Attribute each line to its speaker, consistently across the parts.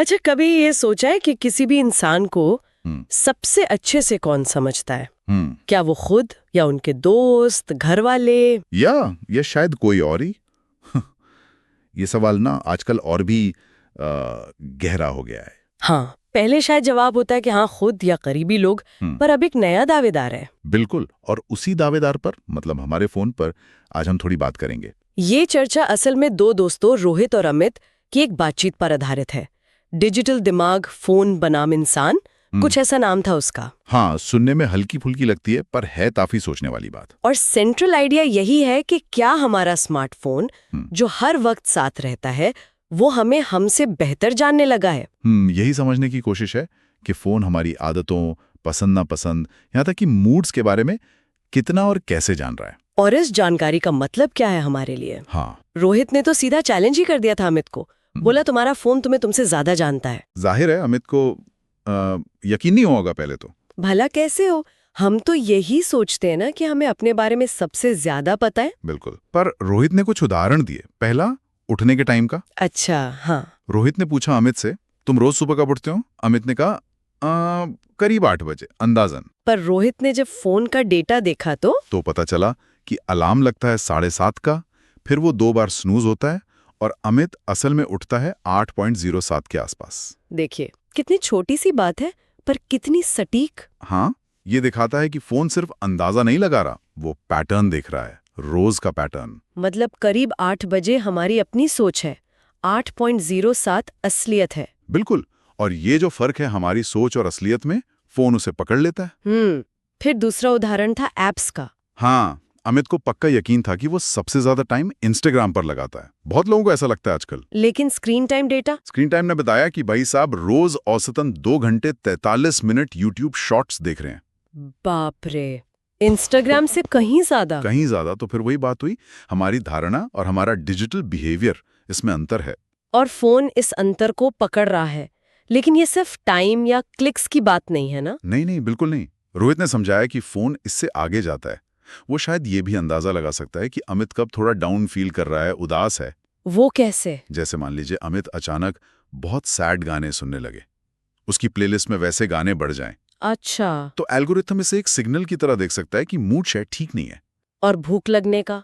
Speaker 1: अच्छा, कभी ये सोचा है कि किसी भी इंसान को
Speaker 2: हम्म
Speaker 1: सबसे अच्छे से कौन समझता है?
Speaker 2: हम्म
Speaker 1: क्या वो खुद या उनके दोस्त, घर वाले?
Speaker 2: या शायद कोई और ही। ये सवाल ना आजकल और भी गहरा हो गया है।
Speaker 1: हाँ, पहले शायद जवाब होता है कि हाँ, खुद या करीबी लोग।
Speaker 2: हम्म
Speaker 1: पर अब एक नया दावेदार है।
Speaker 2: बिल्कुल, और उसी दावेदार पर मतलब हमारे फोन पर आज हम थोड़ी बात करेंगे।
Speaker 1: ये चर्चा असल में दो दोस्तों रोहित और अमित की एक बातचीत पर आधारित है। डिजिटल दिमाग फोन बनाम इंसान, कुछ ऐसा नाम था उसका।
Speaker 2: हाँ, सुनने में हल्की फुल्की लगती है पर है काफी सोचने वाली बात।
Speaker 1: और सेंट्रल आइडिया यही है कि क्या हमारा स्मार्टफोन,
Speaker 2: हम्म
Speaker 1: जो हर वक्त साथ रहता है, वो हमें हमसे बेहतर जानने लगा है।
Speaker 2: यही समझने की कोशिश है कि फोन हमारी आदतों, पसंद नापसंद, यहाँ तक कि मूड्स के बारे में कितना और कैसे जान रहा है।
Speaker 1: और इस जानकारी का मतलब क्या है हमारे लिए?
Speaker 2: हाँ,
Speaker 1: रोहित ने तो सीधा चैलेंज ही कर दिया था अमित को। बोला तुम्हारा फोन तुम्हें तुमसे ज्यादा जानता है।
Speaker 2: जाहिर है अमित को यकीन नहीं होगा पहले तो।
Speaker 1: भला कैसे हो? हम तो यही सोचते हैं ना कि हमें अपने बारे में सबसे ज्यादा पता है।
Speaker 2: बिल्कुल, पर रोहित ने कुछ उदाहरण दिए। पहला, उठने के टाइम का।
Speaker 1: अच्छा, हाँ।
Speaker 2: रोहित ने पूछा अमित से, तुम रोज सुबह कब उठते हो? अमित ने कहा, करीब 8 बजे अंदाजन।
Speaker 1: पर रोहित ने जब फोन का डेटा देखा तो
Speaker 2: पता चला कि अलार्म लगता है 7:30 का, फिर वो 2 बार स्नूज होता है, और अमित असल में उठता है 8:07 के आसपास।
Speaker 1: देखिए, कितनी छोटी सी बात है पर कितनी सटीक।
Speaker 2: हाँ, ये दिखाता है कि फोन सिर्फ अंदाजा नहीं लगा रहा, वो पैटर्न देख रहा है, रोज का पैटर्न।
Speaker 1: मतलब करीब 8 बजे हमारी अपनी सोच है, 8.07 असलियत है।
Speaker 2: बिल्कुल, और ये जो फर्क है हमारी सोच और असलियत में, फोन उसे पकड़ लेता है।
Speaker 1: फिर दूसरा उदाहरण था एप्स का।
Speaker 2: हाँ, अमित को पक्का यकीन था कि वो सबसे ज्यादा टाइम इंस्टाग्राम पर लगाता है। बहुत लोगों को ऐसा लगता है आजकल।
Speaker 1: लेकिन screen time data?
Speaker 2: Screen time ने बताया कि भाई साहब रोज औसतन 2 घंटे 43 मिनट यूट्यूब शॉर्ट्स देख रहे हैं।
Speaker 1: बाप रे, इंस्टाग्राम से कहीं ज्यादा।
Speaker 2: कहीं ज्यादा। तो फिर वही बात हुई, हमारी धारणा और हमारा डिजिटल बिहेवियर, इसमें अंतर है।
Speaker 1: और फोन इस अंतर को पकड़ रहा है। लेकिन ये सिर्फ टाइम या क्लिक्स की बात नहीं है ना?
Speaker 2: नहीं नहीं, बिल्कुल नहीं। रोहित ने समझाया कि फोन इससे आगे जाता है। वो शायद ये भी अंदाजा लगा सकता है कि अमित कब थोड़ा डाउन फील कर रहा है, उदास है।
Speaker 1: वो कैसे?
Speaker 2: जैसे मान लीजिए अमित अचानक बहुत सैड गाने सुनने लगे, उसकी प्लेलिस्ट में वैसे गाने बढ़ जाएं,
Speaker 1: अच्छा।
Speaker 2: तो एल्गोरिथम इसे एक सिग्नल की तरह देख सकता है कि मूड शायद ठीक नहीं है।
Speaker 1: और भूख लगने का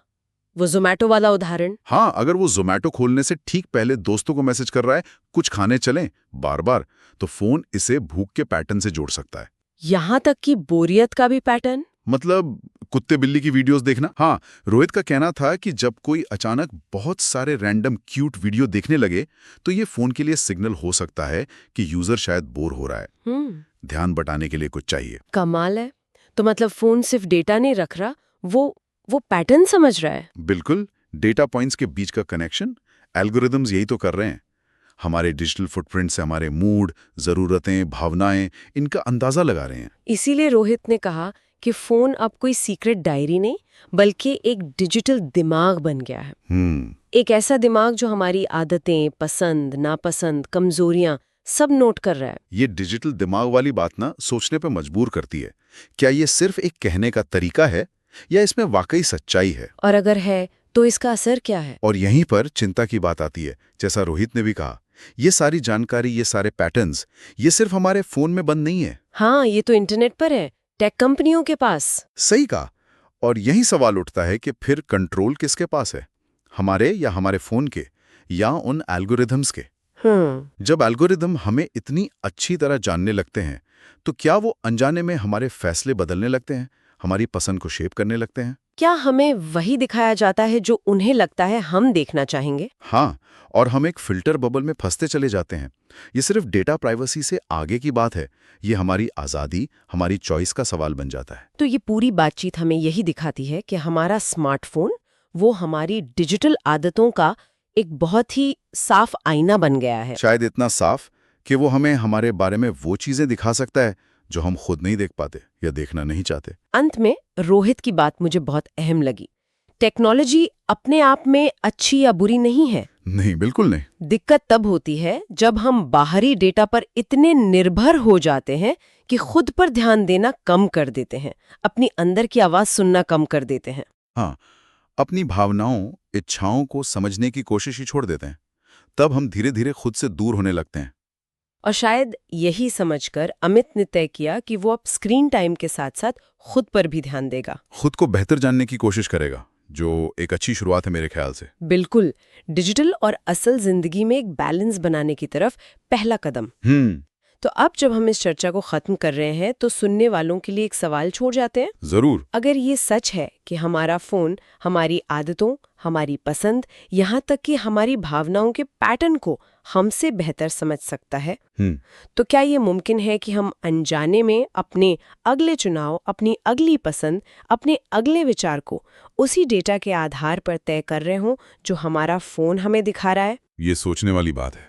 Speaker 1: वो जोमेटो वाला उदाहरण?
Speaker 2: हाँ, अगर वो जोमेटो खोलने से ठीक पहले दोस्तों को मैसेज कर रहा है कुछ खाने चलें बार बार, तो फोन इसे भूख के पैटर्न से जोड़ सकता है।
Speaker 1: यहाँ तक कि बोरियत का भी पैटर्न?
Speaker 2: मतलब कुत्ते बिल्ली की वीडियोस देखना। हाँ, रोहित का कहना था कि जब कोई अचानक बहुत सारे रैंडम क्यूट वीडियो देखने लगे, तो ये फोन के लिए सिग्नल हो सकता है कि यूजर शायद बोर हो रहा है, ध्यान बटाने के लिए कुछ चाहिए।
Speaker 1: कमाल है। तो मतलब फोन सिर्फ डेटा नहीं रख रहा, वो पैटर्न समझ रहा है।
Speaker 2: बिल्कुल, डेटा पॉइंट्स के बीच का कनेक्शन एल्गोरिदम्स यही तो कर रहे हैं। हमारे डिजिटल फुटप्रिंट से हमारे मूड, जरूरतें, भावनाएं, इनका अंदाजा लगा रहे हैं।
Speaker 1: इसीलिए रोहित ने कहा कि फोन अब कोई सीक्रेट डायरी नहीं, बल्कि एक डिजिटल दिमाग बन गया है। एक ऐसा दिमाग जो हमारी आदतें, पसंद, नापसंद, कमजोरियां सब नोट कर रहा है।
Speaker 2: ये डिजिटल दिमाग वाली बात ना सोचने पे मजबूर करती है। क्या ये सिर्फ एक कहने का तरीका है या इसमें वाकई सच्चाई है?
Speaker 1: और अगर है तो इसका असर क्या है?
Speaker 2: और यहीं पर चिंता की बात आती है। जैसा रोहित ने भी कहा, ये सारी जानकारी, ये सारे पैटर्न्स, ये सिर्फ हमारे फोन में बंद नहीं है।
Speaker 1: हाँ, ये तो इंटरनेट पर है, टेक कंपनियों के पास।
Speaker 2: सही कहा। और यही सवाल उठता है कि फिर कंट्रोल किसके पास है, हमारे या हमारे फोन के, या उन एल्गोरिदम्स के? जब एल्गोरिदम हमें इतनी अच्छी तरह जानने लगते हैं, तो क्या वो अनजाने में हमारे फैसले बदलने लगते हैं, हमारी पसंद को शेप करने लगते हैं?
Speaker 1: क्या हमें वही दिखाया जाता है जो उन्हें लगता है हम देखना चाहेंगे?
Speaker 2: हाँ, और हम एक फिल्टर बबल में फंसते चले जाते हैं। ये सिर्फ डेटा प्राइवेसी से आगे की बात है, ये हमारी आज़ादी, हमारी चॉइस का सवाल बन जाता है।
Speaker 1: तो ये पूरी बातचीत हमें यही दिखाती है कि हमारा स्मार्टफोन वो हमारी डिजिटल आदतों का एक बहुत ही साफ आईना बन गया है।
Speaker 2: शायद इतना साफ कि वो हमें हमारे बारे में वो चीजें दिखा सकता है जो हम खुद नहीं देख पाते या देखना नहीं चाहते।
Speaker 1: अंत में रोहित की बात मुझे बहुत अहम लगी। टेक्नोलॉजी अपने आप में अच्छी या बुरी नहीं है।
Speaker 2: नहीं, बिल्कुल नहीं।
Speaker 1: दिक्कत तब होती है जब हम बाहरी डेटा पर इतने निर्भर हो जाते हैं कि खुद पर ध्यान देना कम कर देते हैं, अपनी अंदर की आवाज सुनना कम कर देते हैं।
Speaker 2: हाँ, अपनी भावनाओं, इच्छाओं को समझने की कोशिश ही छोड़ देते हैं। तब हम धीरे धीरे खुद से दूर होने लगते हैं।
Speaker 1: और शायद यही समझकर अमित ने तय किया कि वो अब स्क्रीन टाइम के साथ साथ खुद पर भी ध्यान देगा,
Speaker 2: खुद को बेहतर जानने की कोशिश करेगा, जो एक अच्छी शुरुआत है मेरे ख्याल से।
Speaker 1: बिल्कुल, डिजिटल और असल जिंदगी में एक बैलेंस बनाने की तरफ पहला कदम। तो अब जब हम इस चर्चा को खत्म कर रहे हैं तो सुनने वालों के लिए एक सवाल छोड़ जाते हैं।
Speaker 2: जरूर।
Speaker 1: अगर ये सच है कि हमारा फोन हमारी आदतों, हमारी पसंद, यहाँ तक कि हमारी भावनाओं के पैटर्न को हमसे बेहतर समझ सकता है, तो क्या ये मुमकिन है कि हम अनजाने में अपने अगले चुनाव, अपनी अगली पसंद, अपने अगले विचार को उसी डेटा के आधार पर तय कर रहे हों जो हमारा फोन हमें दिखा रहा है?
Speaker 2: ये सोचने वाली बात है।